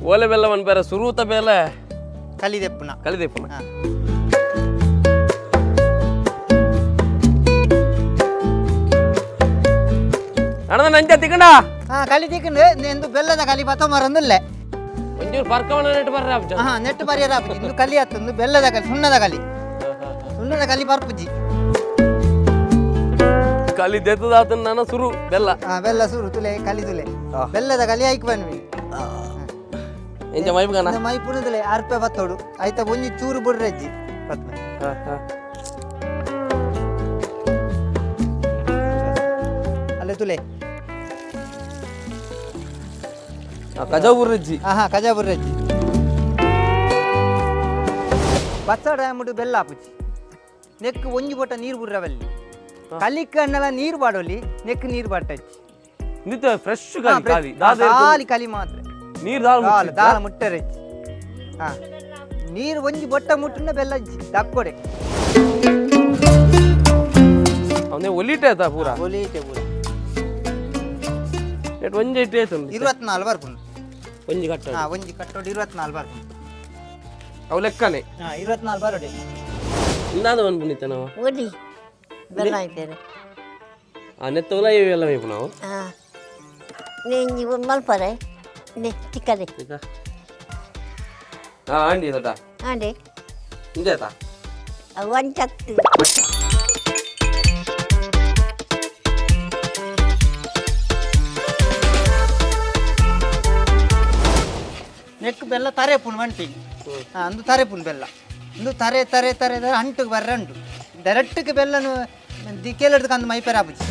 ಓಲೆ ಬೆಲ್ಲ ಒಂದು ಬೇರೆ ಸುರೂತ ಬೇಲೆ ಕಲಿದೆಪ್ಪುನ ಅಣ್ಣ ನಂಜ ತಿಕ್ಕಂಡ ಕಲಿ ತಿಕ್ಕಂಡು ಎಂದು ಬೆಲ್ಲದ ಕಲಿ ಬತ್ತ ಮರಂದಿಲ್ಲ ಒಂಚೂರು ಪರ್ಕವನ್ನ ನೆಟ್ಟು ಬರ್ರಿ ನೆಟ್ಟು ಬರಿಯರ ಇಂದು ಕಲಿ ಆತಂದು ಬೆಲ್ಲದ ಕಲಿ ಸುಣ್ಣದ ಕಲಿ ಬರ್ಪುಜಿ ಕಲಿ ದೆತ್ತದಾತ ನಾನು ಸುರು ಬೆಲ್ಲ ಬೆಲ್ಲ ಸುರು ತುಲೆ ಕಲಿ ತುಲೆ ಬೆಲ್ಲದ ಕಲಿ ಆಯ್ಕೆ ಬನ್ನಿ ಎಂಜ ಮೈಪ್ಗಾನ ಮೈ ಪುಣದಲೆ ಅರ್ಪೆ ಬತ್ತೋಡು ಆಯ್ತಾ ಒಂಜಿ ಚೂರು ಬಿಡ್ರಜ್ಜಿ ಅಲ್ಲೇ ತುಲೆ ಕಜಾಬುರ್ರಜ್ಜಿ ಕಜಾಬುರ್ರಜ್ಜಿ ಬತ್ತಾಡ ಮುಟ್ಟು ಬೆಲ್ಲ ಆಪುಜಿ ನೆಕ್ ಒಂಜಿ ಬೊಟ್ಟ ನೀರು ಬುಡ್ರವಲ್ಲಿ ಕಲಿಕಣ್ಣೆಲ್ಲ ನೀರು ಬಾಡೋಲಿ ನೆಕ್ ನೀರು ಬಾಟಜ್ಜಿ ನಿತ ಫ್ರೆಶ್ ಕಲಿ ಖಾಲಿ ಕಲಿ ಮಾತ್ರ ನೀರು ದಾಲ ಮುಟ್ಟರಜ್ಜಿ ನೀರು ಒಂಜಿ ಬೊಟ್ಟ ಮುಟ್ಟನ ಬೆಲ್ಲಜ್ಜಿ ದಕ್ಕೊಡೆ ಅವನೇ ಒಲಿಟೆ ಆಯ್ತಾ ಪೂರ ಒಲಿಟೆ ಪೂರ ಒಂಜಿ ಇಟ್ಟೆ ಆಯ್ತು 24 ಬರ್ಪುಂಡು ಒಂಜಿ ಕಟ್ಟೋಡು ಒಂಜಿ ಕಟ್ಟೋಡು 24 ಬರ್ಪುಂಡು ಅವು ಲೆಕ್ಕನೆ 24 ಬರೋಡೆ ಇನ್ನಾದ ಒಂದು ಪುಣಿತ ನಾವು ಒಡಿ ಬೆಲ್ಲ ಆಯ್ತೇನೆ ನೆತ್ತವಲ್ಲ ಇವೆಲ್ಲ ಬೇಕು ನಾವು ನೆಂಜಿ ಮಲ್ಪರೆ ನೆ ಚಿಕ್ಕದೆ ಅಂಡಿ ದೊಡ್ಡ ಅಂಡಿ ಇಂಜಾಯ್ತಾ ಒಂಚತ್ತು ನೆಕ್ ಬೆಲ್ಲ ತರೆ ಪುಣ್ ಮಂಟಿ ಅಂದು ತರೆ ಪುಣ್ ಬೆಲ್ಲ ಇಂದು ತರೆ ತರೆ ತರೆ ಅಂಟು ಬರ್ರೆ ಉಂಟು ಡೈರೆಕ್ಟ್ಗೆ ಬೆಲ್ಲನು ದಿಕ್ಕೇಲಿಡ್ದು ಕಂದು ಮೈಪೇರ ಆಪುಜಿ